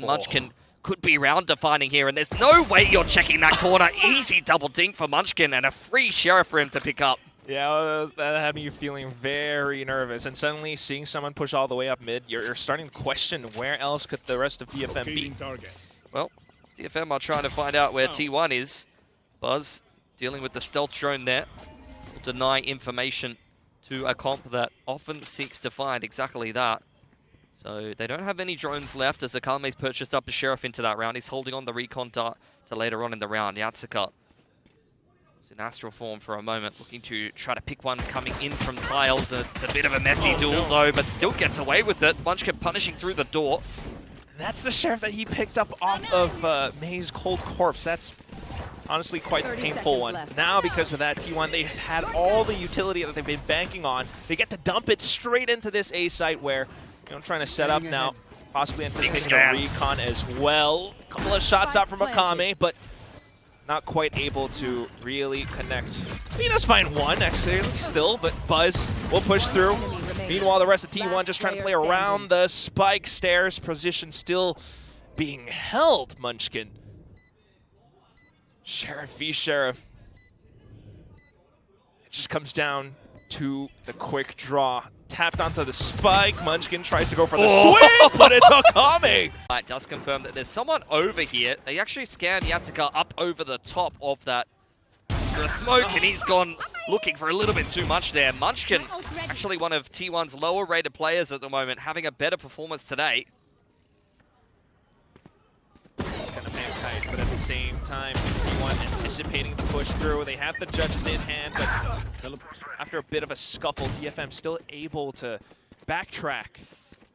Munchkin could be round defining here, and there's no way you're checking that corner. Easy double dink for Munchkin, and a free Sheriff for him to pick up. Yeah, that had me feeling very nervous, and suddenly seeing someone push all the way up mid, you're starting to question where else could the rest of DFM be. Well, DFM are trying to find out where T1 is. Buzz dealing with the stealth drone there. Will deny information to a comp that often seeks to find exactly that. So they don't have any drones left as Akame's purchased up a Sheriff into that round. He's holding on the recon dart to later on in the round. Yatsuka was in astral form for a moment, looking to try to pick one coming in from tiles. It's a bit of a messy duel though, but still gets away with it. Munchkin punishing through the door. That's the Sheriff that he picked up off of May's cold corpse. That's honestly quite the painful one. Now because of that, T1, they've had all the utility that they've been banking on. They get to dump it straight into this A site where, you know, trying to set up now, possibly anticipating a recon as well. A couple of shots out from Akame, but not quite able to really connect. He does find one, actually, still, but Buzz will push through. Meanwhile, the rest of T1 just trying to play around the spike stairs. Position still being held, Munchkin. Sheriff v Sheriff. It just comes down to the quick draw. Tapped onto the spike. Munchkin tries to go for the swing, but it's Akame. It does confirm that there's someone over here. They actually scanned Yatsuka up over the top of that smoke, and he's gone looking for a little bit too much there. Munchkin, actually one of T1's lower rated players at the moment, having a better performance today. Kind of man tight, but at the same time, T1 anticipating the push through. They have the judges in hand, but after a bit of a scuffle, DFM still able to backtrack.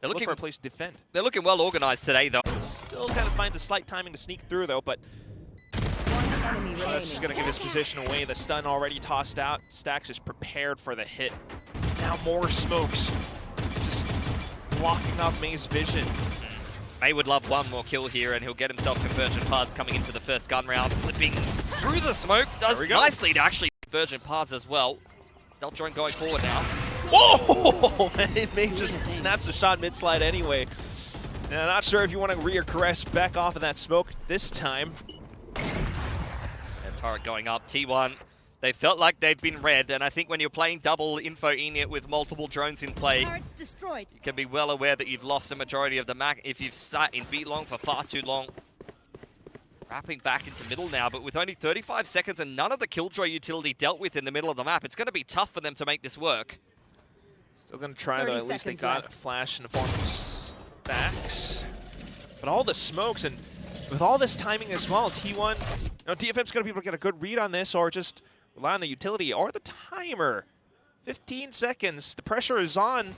They're looking for a place to defend. They're looking well organized today, though. Still kind of finds a slight timing to sneak through, though, but that's just going to give his position away. The stun already tossed out. Stax is prepared for the hit. Now more smokes. Just blocking off May's vision. May would love one more kill here, and he'll get himself Convergent Paths coming into the first gun round. Slipping through the smoke. Does nicely to actually Convergent Paths as well. Stealth drone going forward now. Whoa! May just snaps a shot mid-slide anyway. Now, not sure if you want to reaggress back off of that smoke this time. And turret going up. T1, they felt like they've been read, and I think when you're playing double info in it with multiple drones in play, you can be well aware that you've lost the majority of the map if you've sat in B long for far too long. Wrapping back into middle now, but with only 35 seconds and none of the Killjoy utility dealt with in the middle of the map, it's going to be tough for them to make this work. Still going to try, though. At least they got a flash in the form of stacks. But all the smokes, and with all this timing as well, T1, you know, DFM's going to be able to get a good read on this, or just rely on the utility or the timer. 15 seconds. The pressure is on.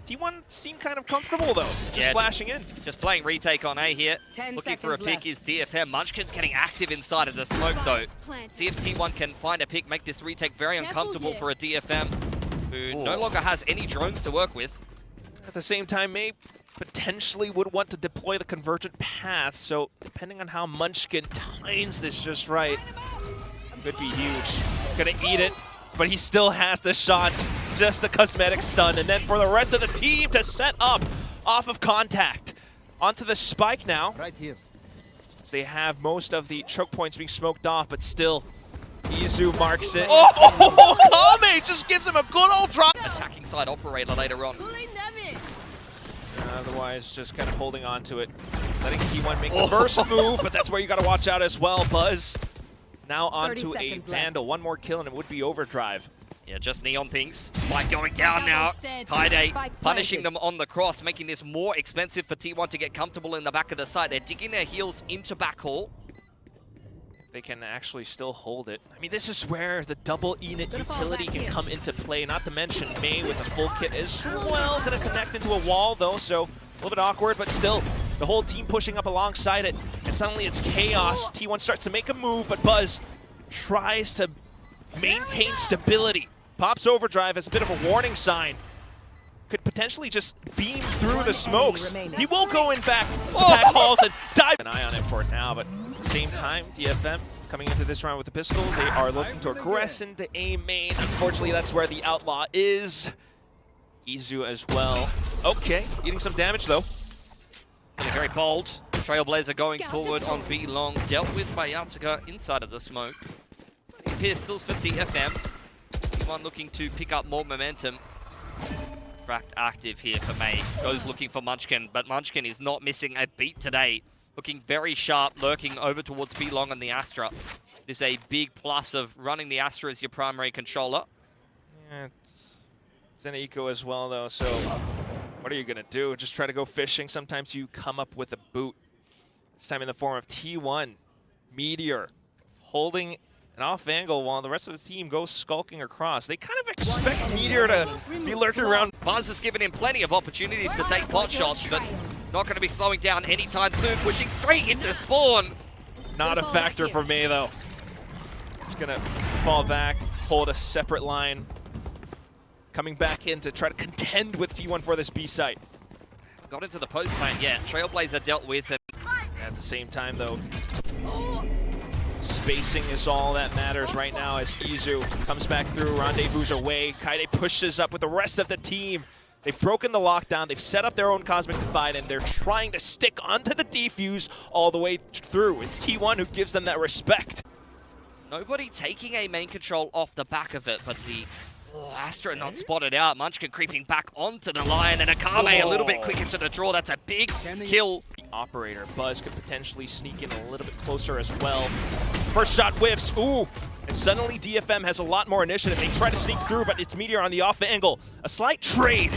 T1 seemed kind of comfortable, though, just flashing in. Just playing retake on A here. Looking for a pick is DFM. Munchkin's getting active inside of the smoke, though. See if T1 can find a pick, make this retake very uncomfortable for a DFM who no longer has any drones to work with. At the same time, May potentially would want to deploy the Convergent Path, so depending on how Munchkin times this just right, could be huge. Gonna eat it, but he still has the shots, just a cosmetic stun, and then for the rest of the team to set up off of contact. Onto the spike now. Right here. So they have most of the choke points being smoked off, but still, Izu marks it. Kame just gives him a good old drop. Attacking side operator later on. Otherwise, just kind of holding on to it. Letting T1 make the first move, but that's where you got to watch out as well. Buzz now onto a Vandal. One more kill and it would be overdrive. Yeah, just Neon things. Spike going down now. Kaide punishing them on the cross, making this more expensive for T1 to get comfortable in the back of the site. They're digging their heels into backhaul. They can actually still hold it. I mean, this is where the double Enid utility can come into play, not to mention May with a full kit as well. Gonna connect into a wall though, so a little bit awkward, but still, the whole team pushing up alongside it, and suddenly it's chaos. T1 starts to make a move, but Buzz tries to maintain stability. Pops overdrive as a bit of a warning sign. Could potentially just beam through the smokes. He will go in back halls and dive. An eye on it for now, but at the same time, DFM coming into this round with the pistol. They are looking to aggress into A main. Unfortunately, that's where the outlaw is. Izu as well. Okay, eating some damage though. Very bold. Trailblazer going forward on B long, dealt with by Yatsuka inside of the smoke. So pistols for DFM. T1 looking to pick up more momentum. Fract active here for May. Goes looking for Munchkin, but Munchkin is not missing a beat today. Looking very sharp, lurking over towards B long and the Astra. This is a big plus of running the Astra as your primary controller. Yeah, it's an eco as well though, so what are you gonna do? Just try to go fishing? Sometimes you come up with a boot. This time in the form of T1. Meteor holding an off angle while the rest of the team goes skulking across. They kind of expect Meteor to be lurking around. Buzz has given him plenty of opportunities to take pot shots, but not going to be slowing down anytime soon, pushing straight into spawn. Not a factor for May though. Just gonna fall back, hold a separate line. Coming back in to try to contend with T1 for this B site. Got into the post plant, yeah. Trailblazer dealt with, and at the same time though, spacing is all that matters right now as Izu comes back through, rendezvous away. Kaide pushes up with the rest of the team. They've broken the lockdown, they've set up their own Cosmic Divide, and they're trying to stick onto the defuse all the way through. It's T1 who gives them that respect. Nobody taking a main control off the back of it, but the Astra not spotted out. Munchkin creeping back onto the line, and Akame a little bit quicker to the draw. That's a big kill. The operator, Buzz, could potentially sneak in a little bit closer as well. First shot whiffs, ooh! And suddenly DFM has a lot more initiative. They try to sneak through, but it's Meteor on the off angle. A slight trade.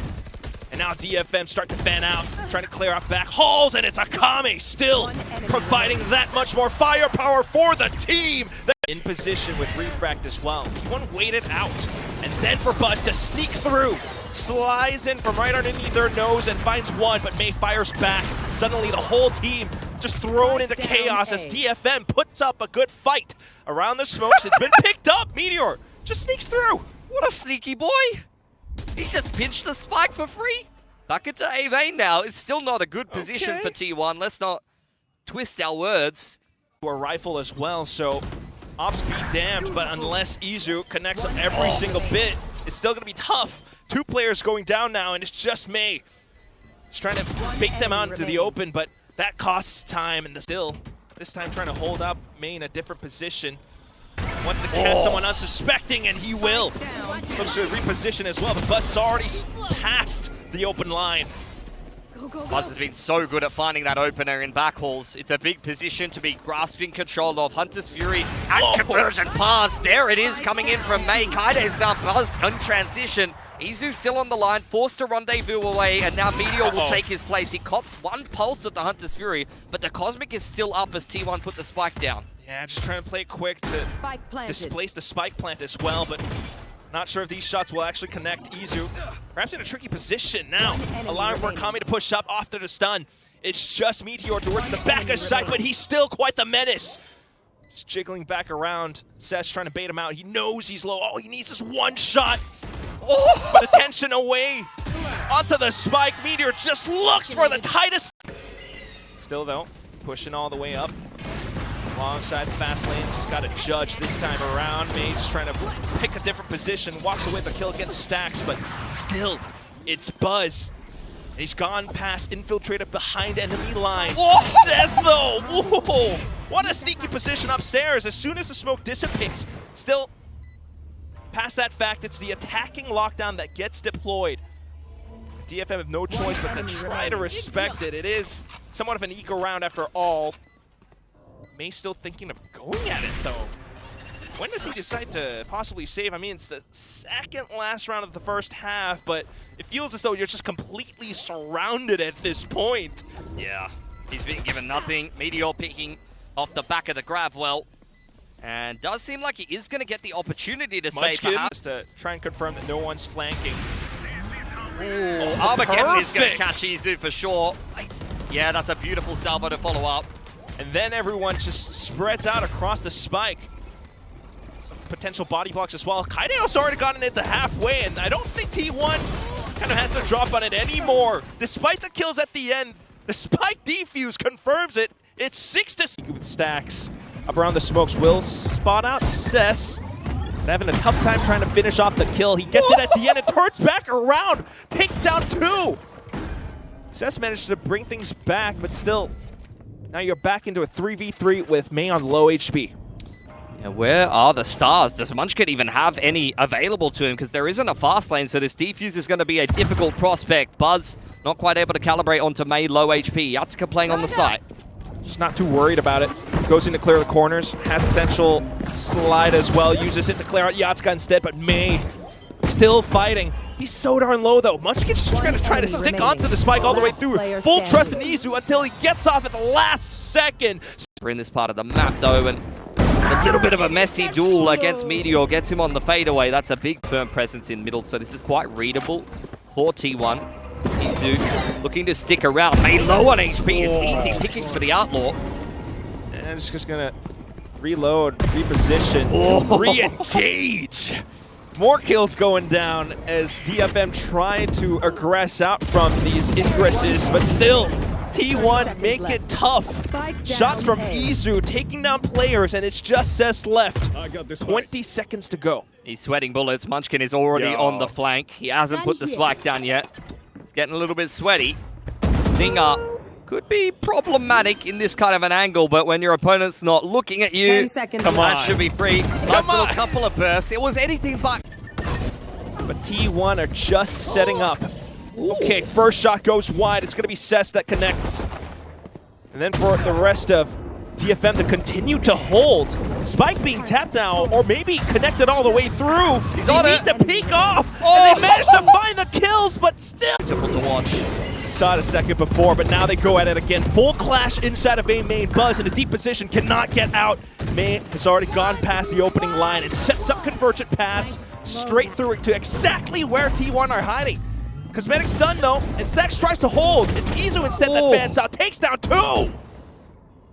And now DFM start to fan out, trying to clear off back hauls, and it's Akame still providing that much more firepower for the team. In position with Refract as well. T1 waited out, and then for Buzz to sneak through. Slides in from right underneath their nose and finds one, but May fires back. Suddenly the whole team just thrown into chaos as DFM puts up a good fight. Around the smokes, it's been picked up. Meteor just sneaks through. What a sneaky boy! He's just pinched the spike for free. Back into A main now. It's still not a good position for T1. Let's not twist our words. A rifle as well, so ops be damned, but unless Izu connects every single bit, it's still gonna be tough. Two players going down now, and it's just May. He's trying to bait them out into the open, but that costs time, and still, this time trying to hold up May in a different position. Wants to catch someone unsuspecting, and he will. Looks to reposition as well, but Buzz is already past the open line. Buzz has been so good at finding that opener in backhauls. It's a big position to be grasping control of. Hunter's Fury and conversion pass. There it is coming in from May. Kaide's found Buzz in transition. Izu's still on the line, forced to rendezvous away, and now Meteor will take his place. He cops one pulse at the Hunter's Fury, but the Cosmic is still up as T1 put the spike down. Yeah, just trying to play it quick to displace the spike plant as well, but not sure if these shots will actually connect Izu. Perhaps in a tricky position now, allowing for Akame to push up after the stun. It's just Meteor towards the back of sight, but he's still quite the menace. Just jiggling back around. Seth's trying to bait him out. He knows he's low. All he needs is one shot. Oh, but attention away onto the spike. Meteor just looks for the tightest. Still though, pushing all the way up. Alongside the fast lanes, he's got a judge this time around. May just trying to pick a different position, walks away with a kill against Stacks, but still, it's Buzz. He's gone past, infiltrated behind enemy lines. Says though, whoa, what a sneaky position upstairs. As soon as the smoke dissipates, still past that fact, it's the attacking lockdown that gets deployed. DFM have no choice but to try to respect it. It is somewhat of an eco round after all. May still thinking of going at it though. When does he decide to possibly save? I mean, it's the second last round of the first half, but it feels as though you're just completely surrounded at this point. Yeah, he's been given nothing. Meteor picking off the back of the grab well. And does seem like he is going to get the opportunity to save perhaps. To try and confirm that no one's flanking. Ooh, Armageddon is going to catch Izu for sure. Yeah, that's a beautiful salvo to follow up. And then everyone just spreads out across the spike. Some potential body blocks as well. Kaide's already gotten it to halfway, and I don't think T1 kind of has to drop on it anymore. Despite the kills at the end, the spike defuse confirms it. It's 6-6 with Stacks. Up around the smokes, will spot out Cess. Having a tough time trying to finish off the kill. He gets it at the end and turns back around. Takes down 2. Cess managed to bring things back, but still Now you're back into a 3v3 with May on low HP. Yeah, where are the stars? Does Munchkin even have any available to him? Because there isn't a fast lane, so this defuse is going to be a difficult prospect. Buzz not quite able to calibrate onto May, low HP. Yatsuka playing on the site. Just not too worried about it. Goes in to clear the corners. Has potential slide as well. Uses it to clear out Yatsuka instead, but May still fighting. He's so darn low though. Munchkin's just going to try to stick onto the spike all the way through. Full trust in Izu until he gets off at the last second. We're in this part of the map though, and a little bit of a messy duel against Meteor. Gets him on the fadeaway. That's a big firm presence in middle, so this is quite readable for T1. Izu looking to stick around. May low on HP is easy pickings for the Outlaw. And it's just going to reload, reposition, re-engage. More kills going down as DFM trying to aggress out from these ingresses, but still, T1 make it tough. Shots from Izu taking down players, and it's just Cess left. 20 seconds to go. He's sweating bullets. Munchkin is already on the flank. He hasn't put the spike down yet. It's getting a little bit sweaty. Stinger could be problematic in this kind of an angle, but when your opponent's not looking at you, come on, that should be free. Nice little couple of bursts. It was anything but. But T1 are just setting up. Okay, first shot goes wide. It's going to be Cess that connects. And then for the rest of DFM to continue to hold. Spike being tapped now, or maybe connected all the way through. He's on it. They need to peek off, and they managed to find the kills, but still. Difficult to watch. Saw it a second before, but now they go at it again. Full clash inside of A main. Buzz in a deep position, cannot get out. May has already gone past the opening line and sets up convergent paths straight through it to exactly where T1 are hiding. Cosmetic stun though, and Stax tries to hold. It's Izu instead that fans out, takes down two.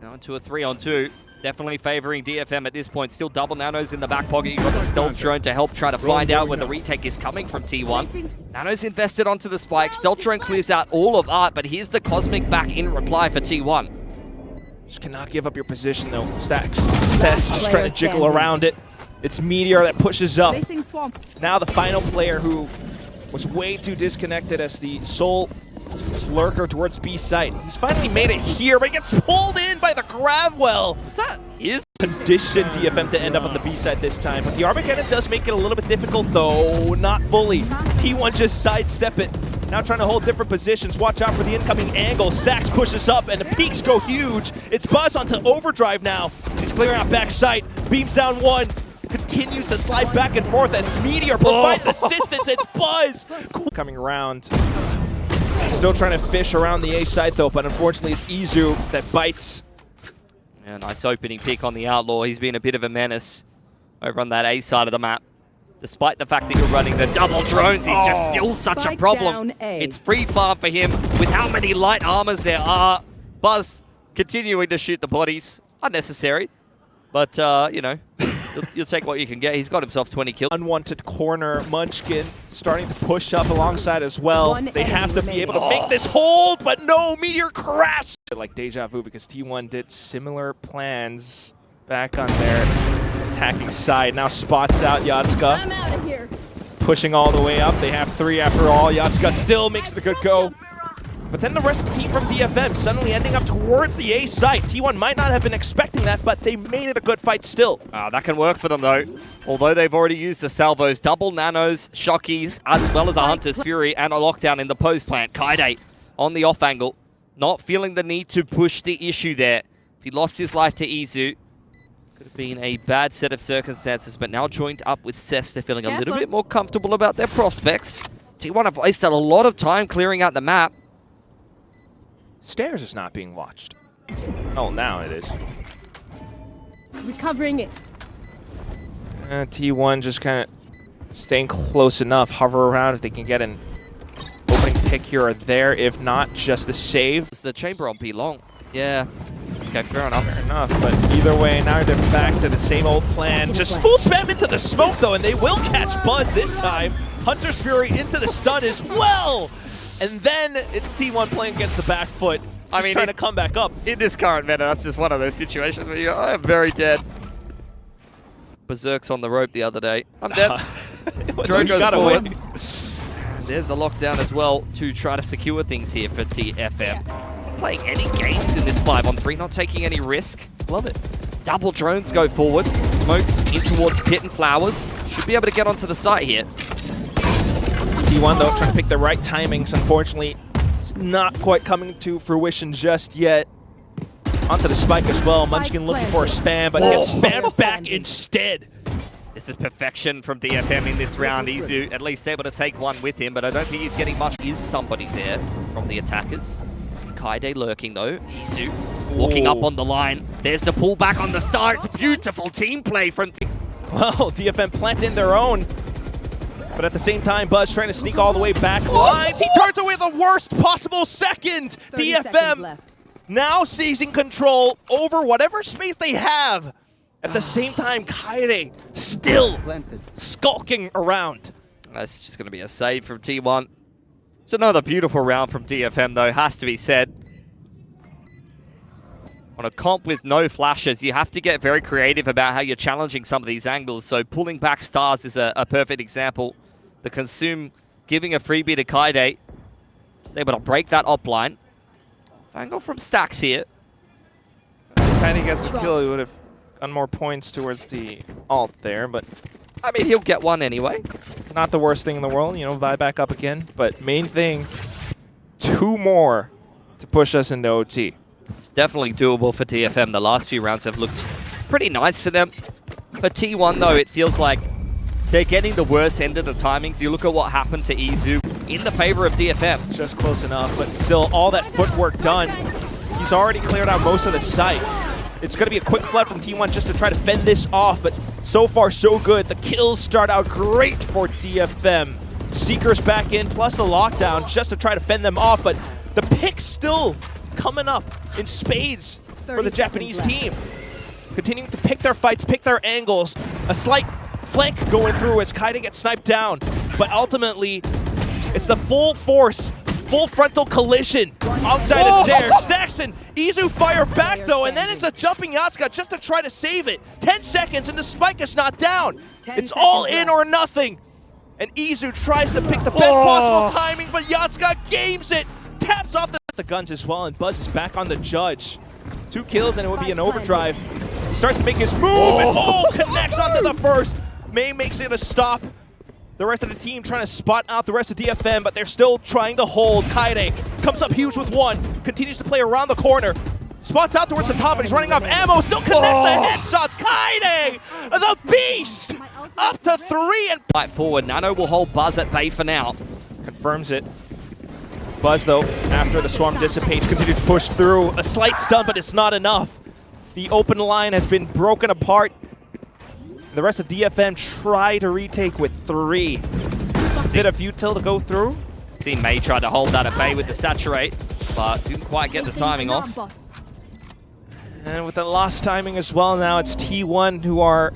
Now into a 3-on-2. Definitely favoring DFM at this point. Still double nanos in the back pocket. You've got the stealth drone to help try to find out where the retake is coming from T1. Nanos invested onto the spike. Stealth drone clears out all of Art, but here's the Cosmic back in reply for T1. Just cannot give up your position though, Stax. Cess just trying to jiggle around it. It's Meteor that pushes up. Now the final player who was way too disconnected as the sole lurker towards B site. He's finally made it here, but he gets pulled in by the Gravwell. Is conditioned DFM to end up on the B side this time, but the Armageddon does make it a little bit difficult though, not fully. T1 just sidestep it. Now trying to hold different positions. Watch out for the incoming angle. Stax pushes up and the peaks go huge. It's Buzz onto overdrive now. He's clearing out back sight. Beams down one. Continues to slide back and forth and Meteor provides assistance. It's Buzz coming around. Still trying to fish around the A side though, but unfortunately it's Izu that bites. Yeah, nice opening pick on the Outlaw. He's been a bit of a menace over on that A side of the map. Despite the fact that you're running the double drones, he's just still such a problem. It's free farm for him with how many light armors there are. Buzz continuing to shoot the bodies. Unnecessary. But, you know, you'll take what you can get. He's got himself 20 kills. Unwanted corner. Munchkin starting to push up alongside as well. They have to be able to make this hold, but no, Meteor crash. Like deja vu because T1 did similar plans back on their attacking side. Now spots out Yatsuka. I'm out of here. Pushing all the way up. They have three after all. Yatsuka still makes the good go. But then the rest of the team from DFM suddenly ending up towards the A site. T1 might not have been expecting that, but they made it a good fight still. That can work for them though. Although they've already used the salvos, double nanos, shockies, as well as a Hunter's Fury and a lockdown in the post plant. Kaide on the off angle, not feeling the need to push the issue there. He lost his life to Izu. Could have been a bad set of circumstances, but now joined up with Cess, they're feeling a little bit more comfortable about their prospects. T1 have wasted a lot of time clearing out the map. Stairs is not being watched. Oh, now it is. Recovering it. T1 just kind of staying close enough, hover around if they can get an opening pick here or there. If not, just the save. It's the chamber on B long. Yeah. Okay, fair enough. Fair enough, but either way, now they're back to the same old plan. Just full spam into the smoke though, and they will catch Buzz this time. Hunter's Fury into the stun as well. And then it's T1 playing against the back foot. I mean, trying to come back up. In this current meta, that's just one of those situations where you're very dead. Berserk's on the rope the other day. I'm dead. Drone goes forward. There's a lockdown as well to try to secure things here for TFM. playing any games in this 5-on-3, not taking any risk. Love it. Double drones go forward. Smokes in towards Pit and Flowers. Should be able to get onto the site here. T1 though, trying to pick the right timings. Unfortunately, it's not quite coming to fruition just yet. Onto the spike as well. Munchkin looking for a spam, but gets spammed back instead. This is perfection from DFM in this round. Izu at least able to take one with him, but I don't think he's getting much. Is somebody there from the attackers? It's Kaide lurking though. Izu walking up on the line. There's the pullback on the start. Beautiful team play from... Well, DFM planting their own. But at the same time, Buzz trying to sneak all the way back lines. He turns away the worst possible second. DFM now seizing control over whatever space they have. At the same time, Kaide still skulking around. That's just going to be a save from T1. It's another beautiful round from DFM though, has to be said. On a comp with no flashes, you have to get very creative about how you're challenging some of these angles. So pulling back stars is a perfect example. The Consume giving a freebie to Kaide. Just able to break that up line. Angle from Stacks here. Kaide gets a kill, he would have gotten more points towards the ult there, but... I mean, he'll get one anyway. Not the worst thing in the world, you know, buy back up again. But main thing, 2 more to push us into OT. It's definitely doable for DFM. The last few rounds have looked pretty nice for them. For T1 though, it feels like they're getting the worst end of the timings. You look at what happened to Izu in the favor of DFM. Just close enough, but still all that footwork done. He's already cleared out most of the site. It's going to be a quick flood from T1 just to try to fend this off, but so far so good. The kills start out great for DFM. Seekers back in, plus the lockdown just to try to fend them off, but the picks still coming up in spades for the Japanese team. Continuing to pick their fights, pick their angles. A slight flank going through as Kaide gets sniped down, but ultimately it's the full force, full frontal collision outside of stairs. Staxton, Izu fire back though, and then it's a jumping Yatsuka just to try to save it. 10 seconds and the spike is not down. It's all in or nothing. And Izu tries to pick the best possible timing, but Yatsuka games it. Taps off the guns as well, and Buzz is back on the judge. 2 kills and it would be an overdrive. Starts to make his move, and connects onto the first. May makes it a stop. The rest of the team trying to spot out the rest of DFM, but they're still trying to hold. Kaide comes up huge with 1, continues to play around the corner. Spots out towards the top, and he's running off ammo, still connects the headshots. Kaide, the beast, up to 3. And Right forward, Nano will hold Buzz at bay for now. Confirms it. Buzz though, after the swarm dissipates, continues to push through. A slight stun, but it's not enough. The open line has been broken apart. The rest of DFM try to retake with 3. A bit of futile to go through. Team May tried to hold that at bay with the Saturate, but didn't quite get the timing off. And with the lost timing as well now, it's T1 who are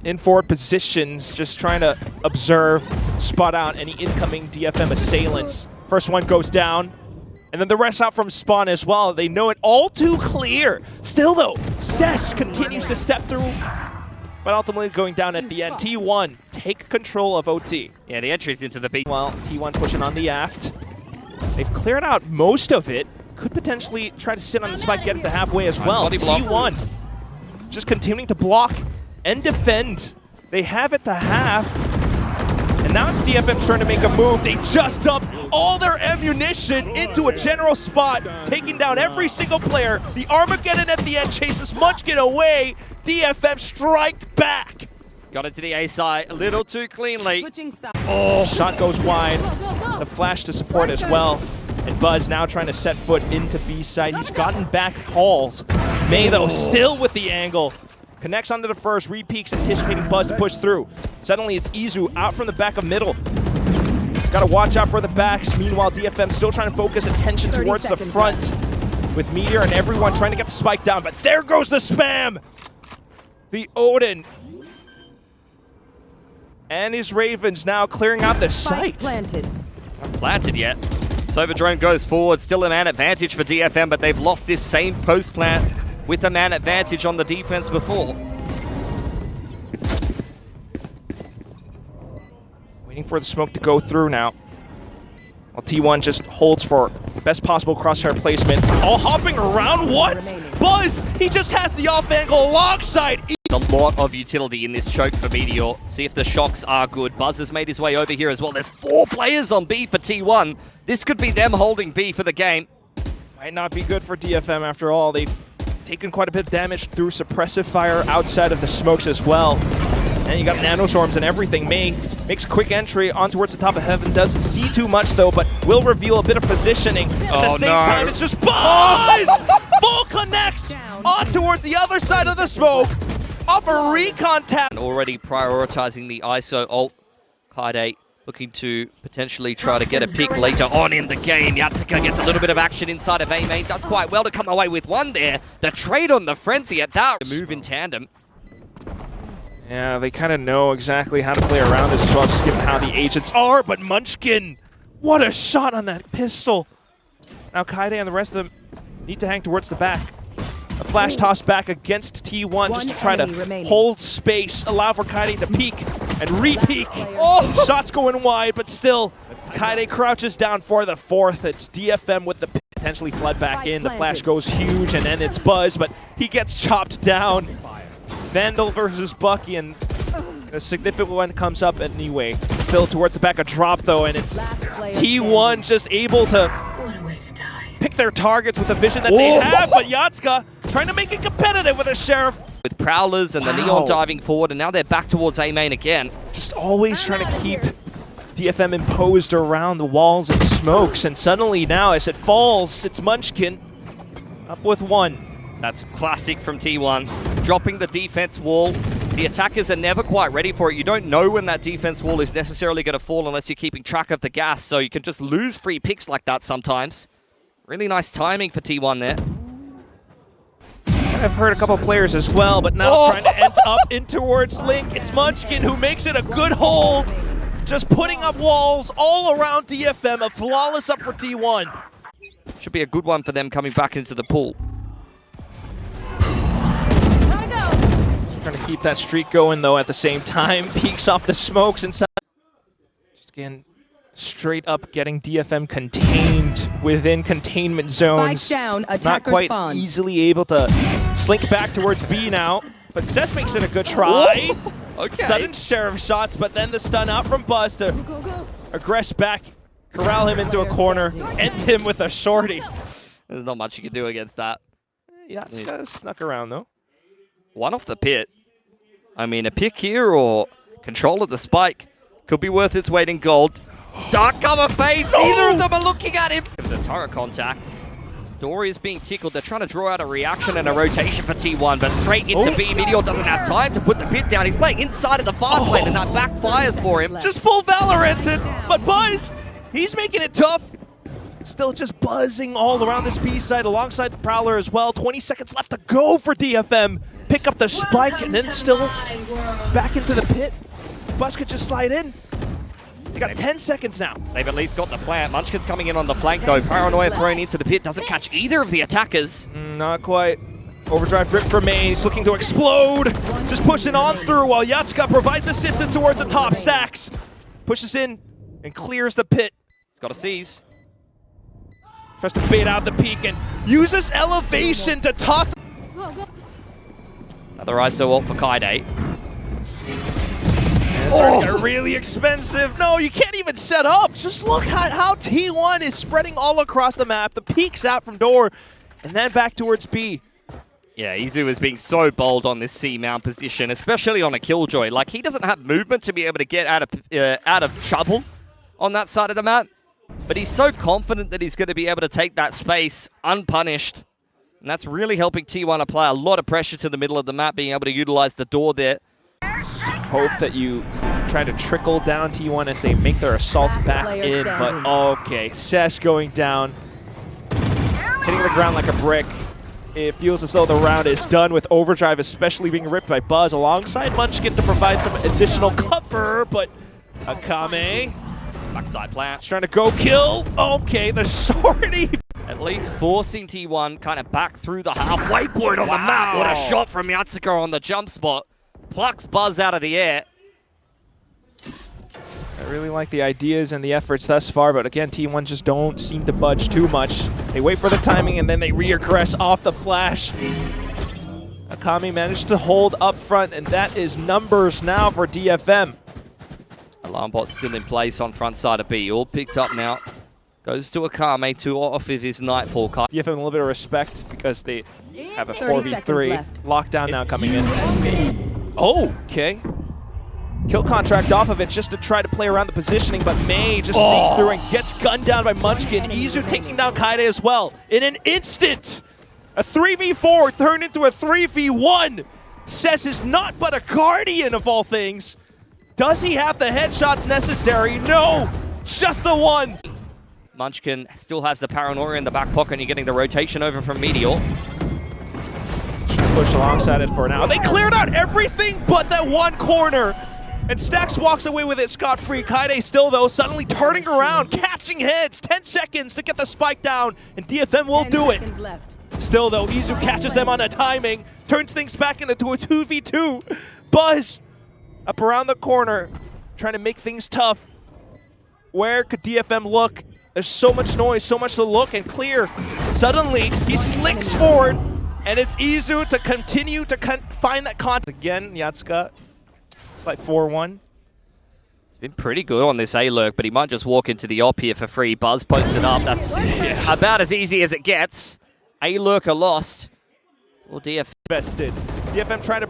in forward positions, just trying to observe, spot out any incoming DFM assailants. First one goes down, and then the rest out from spawn as well. They know it all too clear. Still though, Cess continues to step through, but ultimately going down at the end. T1 take control of OT. Yeah, the entries into the B. Well, T1 pushing on the aft. They've cleared out most of it. Could potentially try to sit on the spike, get it to halfway as well. T1 just continuing to block and defend. They have it to half. And now it's DFM's turn to make a move. They just dumped all their ammunition into a general spot, taking down every single player. The Armageddon at the end chases Munchkin away. DFM strike back. Got into the A side a little too cleanly. Shot goes wide. The flash to support as well. And Buzz now trying to set foot into B side. He's gotten back hauls. May though still with the angle. Connects onto the first, re-peeks, anticipating Buzz to push through. Suddenly it's Izu out from the back of middle. Gotta watch out for the backs. Meanwhile, DFM still trying to focus attention towards the front with Meteor and everyone trying to get the spike down. But there goes the spam! The Odin and his Ravens now clearing out the site. Not planted yet. Sova drone goes forward, still a man advantage for DFM, but they've lost this same post plant with a man advantage on the defense before. Waiting for the smoke to go through now. While T1 just holds for best possible crosshair placement. All hopping around, what? Buzz, he just has the off angle alongside. A lot of utility in this choke for Meteor. See if the shocks are good. Buzz has made his way over here as well. There's 4 players on B for T1. This could be them holding B for the game. Might not be good for DFM after all. They've taken quite a bit of damage through suppressive fire outside of the smokes as well. And you got nanostorms and everything. May makes quick entry on towards the top of heaven. Doesn't see too much though, but will reveal a bit of positioning. At the same time, it's just Buzz! Full connects on towards the other side of the smoke. Off a recon tap. Already prioritizing the ISO ult. Kaide looking to potentially try to get a pick later on in the game. Yatsika gets a little bit of action inside of A main. Does quite well to come away with one there. The trade on the frenzy at that move in tandem. Yeah, they kind of know exactly how to play around this as well, just given how the agents are. But Munchkin, what a shot on that pistol. Now Kaide and the rest of them need to hang towards the back. A flash toss back against T1 just to try to hold space, allow for Kaide to peek and re-peek. Oh, shots going wide, but still, Kaide crouches down for the 4th. It's DFM with the potentially flood back in. The flash goes huge, and then it's Buzz, but he gets chopped down. Vandal versus Bucky, and a significant one comes up anyway. Still towards the back, a drop though, and it's T1 just able to pick their targets with the vision that they have, but Yatska trying to make it competitive with a Sheriff. With Prowlers and the Neon diving forward, and now they're back towards A main again. Just always trying to keep DFM imposed around the walls and smokes, and suddenly now as it falls, it's Munchkin up with 1. That's classic from T1. Dropping the defense wall. The attackers are never quite ready for it. You don't know when that defense wall is necessarily going to fall unless you're keeping track of the gas, so you can just lose free picks like that sometimes. Really nice timing for T1 there. I've heard a couple players as well, but now trying to end up in towards Link. It's Munchkin who makes it a good hold. Just putting up walls all around DFM. A flawless up for T1. Should be a good one for them coming back into the pool. Trying to keep that streak going though at the same time. Peeks off the smokes inside. Just again, straight up getting DFM contained within containment zones. Down, not quite spawn. Easily able to slink back towards B now. But Cess makes it a good try. Okay. Sudden Sheriff shots, but then the stun out from Buzz to aggress back, corral him into a corner, end him with a shorty. There's not much you can do against that. Yeah, it's kind of snuck around though. One off the pit. I mean, a pick here or control of the spike could be worth its weight in gold. Dark cover fades. Neither of them are looking at him. The turret contact. Dory is being tickled. They're trying to draw out a reaction and a rotation for T1, but straight into B. Meteor doesn't have time to put the pit down. He's playing inside of the fast lane, and that backfires for him. Just full Valoranted, but Buzz, he's making it tough. Still just buzzing all around this B side alongside the Prowler as well. 20 seconds left to go for DFM. Pick up the spike and then still back into the pit. Buzz could just slide in. They got 10 seconds now. They've at least got the plant. Munchkin's coming in on the flank though. Paranoia thrown into the pit. Doesn't catch either of the attackers. Not quite. Overdrive rip for May. He's looking to explode. Just pushing on through while Yatska provides assistance towards the top. Stacks. Pushes in and clears the pit. He's got a seize. Tries to bait out the peak and uses elevation to toss. Another ISO ult for Kaide. It's starting to get really expensive. No, you can't even set up. Just look at how T1 is spreading all across the map. The peek's out from door and then back towards B. Yeah, Izu is being so bold on this C mount position, especially on a Killjoy. Like, he doesn't have movement to be able to get out of trouble on that side of the map. But he's so confident that he's going to be able to take that space unpunished. And that's really helping T1 apply a lot of pressure to the middle of the map, being able to utilize the door there. Just hope that you try to trickle down T1 as they make their assault back in. But okay, Cess going down. Hitting the ground like a brick. It feels as though the round is done with Overdrive, especially being ripped by Buzz alongside Munchkin to provide some additional cover. But Akame. Backside plant. Trying to go kill. Okay, the shorty. At least forcing T1 kind of back through the halfway point on the map. What a shot from Yatsuka on the jump spot. Plucks Buzz out of the air. I really like the ideas and the efforts thus far, but again, T1 just don't seem to budge too much. They wait for the timing and then they reaggress off the flash. Akami managed to hold up front, and that is numbers now for DFM. Alarm bot still in place on front side of B. All picked up now. Goes to Akame to off of his Nightfall card. DFM a little bit of respect because they have a 4v3. Lockdown now coming in. Oh, okay. Kill contract off of it just to try to play around the positioning, but May just sneaks through and gets gunned down by Munchkin. Izu taking down Kaide as well. In an instant, a 3v4 turned into a 3v1. Cess is not but a Guardian of all things. Does he have the headshots necessary? No, just the one. Munchkin still has the Paranoia in the back pocket, and you're getting the rotation over from Meteor. Push alongside it for now. They cleared out everything but that one corner. And Stax walks away with it scot-free. Kaide still, though, suddenly turning around, catching heads. 10 seconds to get the spike down, and DFM will do it. Still, though, Izu catches them on a timing, turns things back into a 2v2. Buzz up around the corner, trying to make things tough. Where could DFM look? There's so much noise, so much to look and clear. Suddenly, he slinks forward, and it's Izu to continue to find that contact. Again, Yatsuka. It's like 4-1. It's been pretty good on this A-Lurk, but he might just walk into the op here for free. Buzz posted up. That's about as easy as it gets. A-Lurker lost. Well, DFM bested. DFM trying to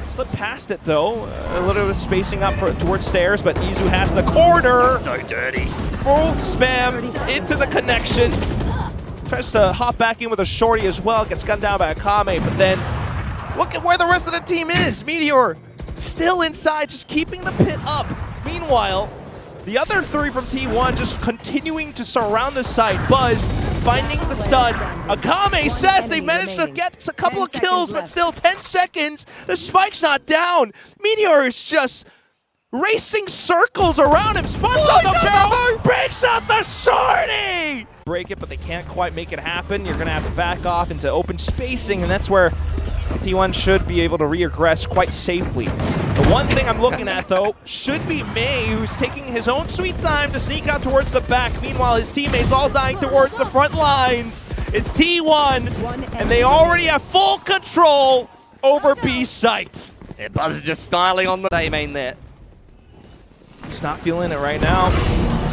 slip past it, though. A little bit of spacing up towards stairs, but Izu has the corner. So dirty. Full spam into the connection. Tries to hop back in with a shorty as well. Gets gunned down by Akame, but then look at where the rest of the team is. Meteor still inside, just keeping the pit up. Meanwhile, the other three from T1 just continuing to surround the site. Buzz finding the stun. Akame says they managed to get a couple of kills, but still 10 seconds. The spike's not down. Meteor is just racing circles around him. Spots on the barrel, breaks out the shorty! Break it, but they can't quite make it happen. You're gonna have to back off into open spacing, and that's where T1 should be able to reaggress quite safely. The one thing I'm looking at, though, should be May, who's taking his own sweet time to sneak out towards the back. Meanwhile, his teammates all dying towards the front lines. It's T1, and they already have full control over B site. Yeah, Buzz is just styling on the A main there. He's not feeling it right now.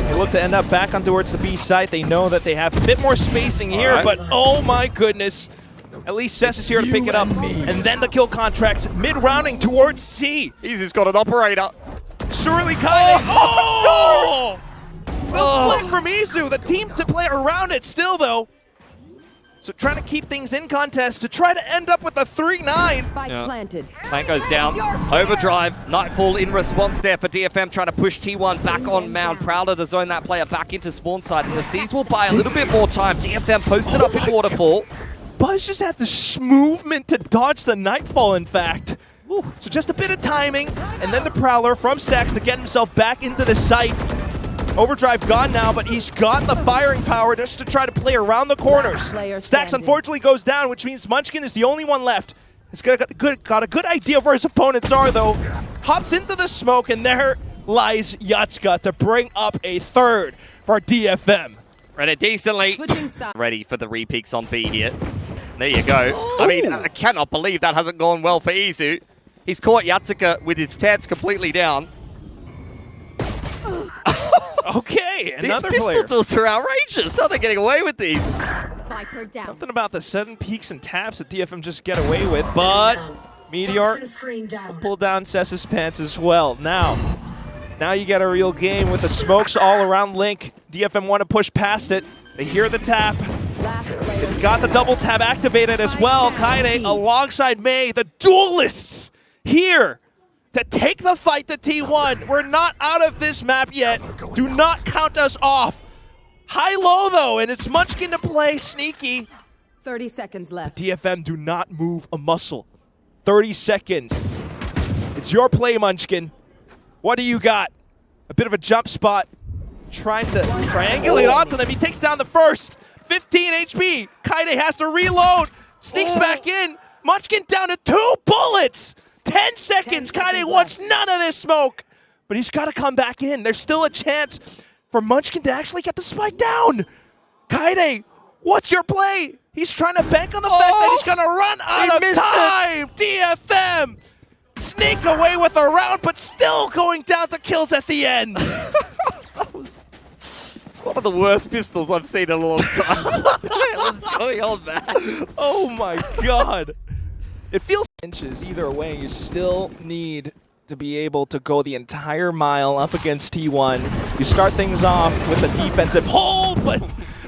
They look to end up back on towards the B site. They know that they have a bit more spacing here, but oh my goodness. At least Cess is here to pick it up. And then the kill contract mid-rounding towards C. He's got an operator. Surely Kaide. Oh! The flick from Izu. The team to play around it still, though. So trying to keep things in contest to try to end up with a 3-9. Planted. Plant goes down. Overdrive. Nightfall in response there for DFM, trying to push T1 back on Mound. Prowler to zone that player back into spawn side. And the C's will buy a little bit more time. DFM posted up in Waterfall. Buzz just had the movement to dodge the Nightfall, in fact. Ooh, so just a bit of timing, and then the Prowler from Stax to get himself back into the site. Overdrive gone now, but he's got the firing power just to try to play around the corners. Stax unfortunately goes down, which means Munchkin is the only one left. He's got a good idea of where his opponents are, though. Hops into the smoke, and there lies Yatsuka to bring up a third for DFM. Read it decently. Ready for the repicks on B here. There you go. I mean, I cannot believe that hasn't gone well for Izu. He's caught Yatsuka with his pants completely down. Okay, another these player. pistol tilts are outrageous. How are they getting away with these? Something about the sudden peaks and taps that DFM just get away with, but Meteor will pull down Cess's pants as well. Now you get a real game with the smokes all around Link. DFM want to push past it. They hear the tap. It's got the double tap activated as well. Kaide alongside May, the duelists here to take the fight to T1. We're not out of this map yet. Do not count us off. High-low though, and it's Munchkin to play sneaky. 30 seconds left. DFM do not move a muscle. 30 seconds. It's your play, Munchkin. What do you got? A bit of a jump spot. Tries to triangulate onto them. He takes down the first. 15 HP. Kaide has to reload. Sneaks back in. Munchkin down to 2 bullets. 10 seconds. Kaide wants none of this smoke. but he's got to come back in. There's still a chance for Munchkin to actually get the spike down. Kaide, what's your play? He's trying to bank on the fact that he's going to run out of time. DFM sneak away with a round, but still going down to kills at the end. That was one of the worst pistols I've seen in a long time. What's going on, man? Oh my god. It feels inches either way. You still need to be able to go the entire mile up against T1. You start things off with a defensive hold, but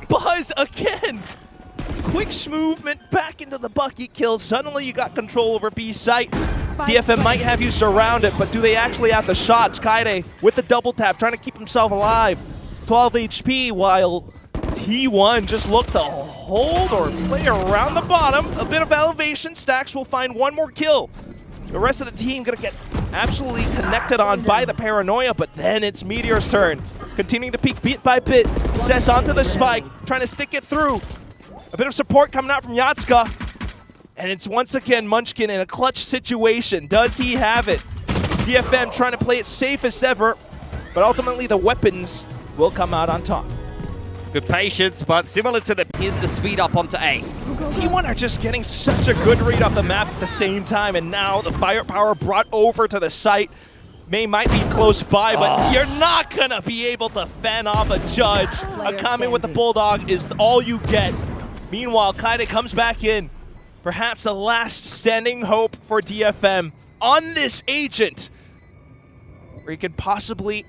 Buzz again. Quick movement back into the bucket kill. Suddenly you got control over B site. DFM might have you surround it, but do they actually have the shots? Kaide with the double tap, trying to keep himself alive. 12 HP, while T1 just looked to hold or play around the bottom. A bit of elevation. Stax will find one more kill. The rest of the team gonna get absolutely connected on by the paranoia, but then it's Meteor's turn. Continuing to peek bit by bit. Sess onto the spike, trying to stick it through. A bit of support coming out from Yatska. And it's once again Munchkin in a clutch situation. Does he have it? DFM trying to play it safe as ever, but ultimately the weapons will come out on top. Good patience, but similar to here's the speed up onto A. T1 are just getting such a good read off the map at the same time, and now the firepower brought over to the site. May might be close by, but you're not gonna be able to fan off a judge. Akame with the Bulldog is all you get. Meanwhile, Kaide comes back in. Perhaps the last standing hope for DFM on this agent, where he could possibly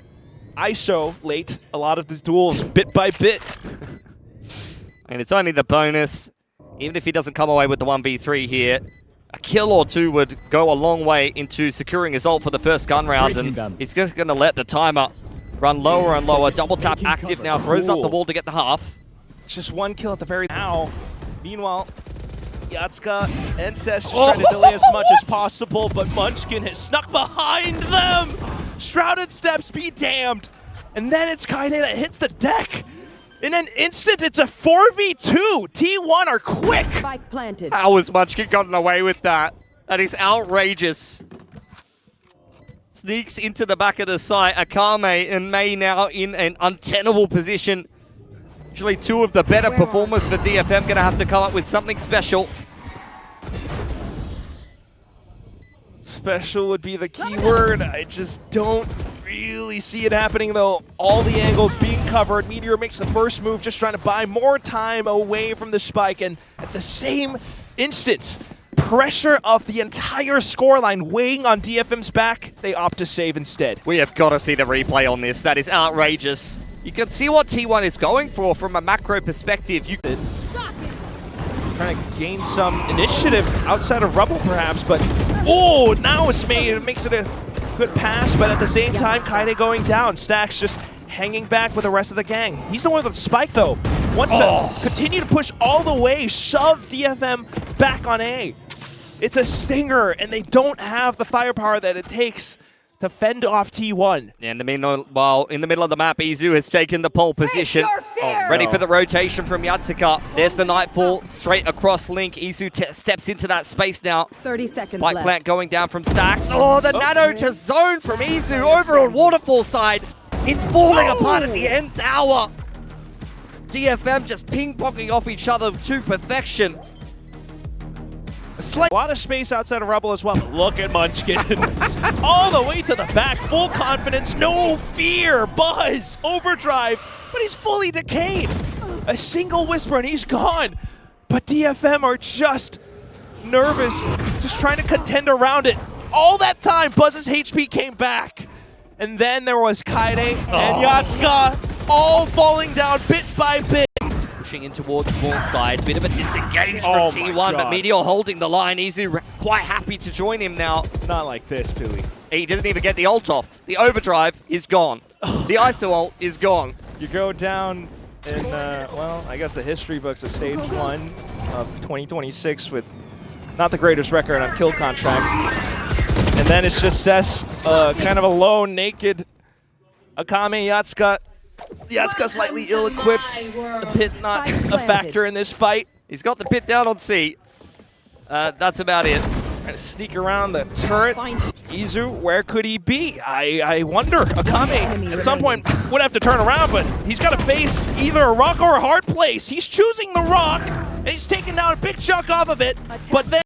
isolate a lot of these duels bit by bit. And it's only the bonus. Even if he doesn't come away with the 1v3 here, a kill or two would go a long way into securing his ult for the first gun round, and he's just going to let the timer run lower and lower. Double tap active now, throws up the wall to get the half. It's just one kill at the very now. Meanwhile, Yatska and Sess just trying to delay as much as possible, but Munchkin has snuck behind them! Shrouded steps be damned! And then it's Kaide that hits the deck! In an instant, it's a 4v2! T1 are quick! Spike planted. How has Munchkin gotten away with that? That is outrageous. Sneaks into the back of the site. Akame and May now in an untenable position. Actually, two of the better performers for DFM going to have to come up with something special. Special would be the key word. I just don't really see it happening, though. All the angles being covered. Meteor makes the first move, just trying to buy more time away from the spike. And at the same instance, pressure of the entire scoreline weighing on DFM's back, they opt to save instead. We have got to see the replay on this. That is outrageous. You can see what T1 is going for from a macro perspective. Trying to gain some initiative outside of Rubble, perhaps, but oh, now it's made. It makes it a good pass, but at the same time, Kaide going down. Stax just hanging back with the rest of the gang. He's the one with the spike, though. Wants to continue to push all the way, shove DFM back on A. It's a stinger, and they don't have the firepower that it takes to fend off T1. And meanwhile, in the middle of the map, Izu has taken the pole position. Ready for the rotation from Yatsuka. There's the Nightfall straight across Link. Izu steps into that space now. 30 seconds Spike left. plant going down from Stax. Oh, the nano to zone from Izu over on Waterfall side. It's falling apart at the end tower. DFM just ping-ponging off each other to perfection. A lot of space outside of Rubble as well. Look at Munchkin. All the way to the back. Full confidence. No fear. Buzz. Overdrive. But he's fully decayed. A single whisper and he's gone. But DFM are just nervous. Just trying to contend around it. All that time, Buzz's HP came back. And then there was Kaide and Yatsuka all falling down bit by bit. Pushing in towards spawn side. Bit of a disengage from T1, but Meteor holding the line. Izu quite happy to join him now. Not like this, Billy. He doesn't even get the ult off. The overdrive is gone. The ISO ult is gone. You go down in, well, I guess the history books of Stage 1 of 2026 with not the greatest record on kill contracts. And then it's just Sess, kind of alone, naked. Akame, Yatsuka. Yatsuka slightly ill-equipped. The pit not a factor in this fight. He's got the pit down on C. That's about it. Trying to sneak around the turret. Find Izu, where could he be? I wonder. Akame, at some point, would have to turn around, but he's got to face either a rock or a hard place. He's choosing the rock, and he's taking down a big chunk off of it, but then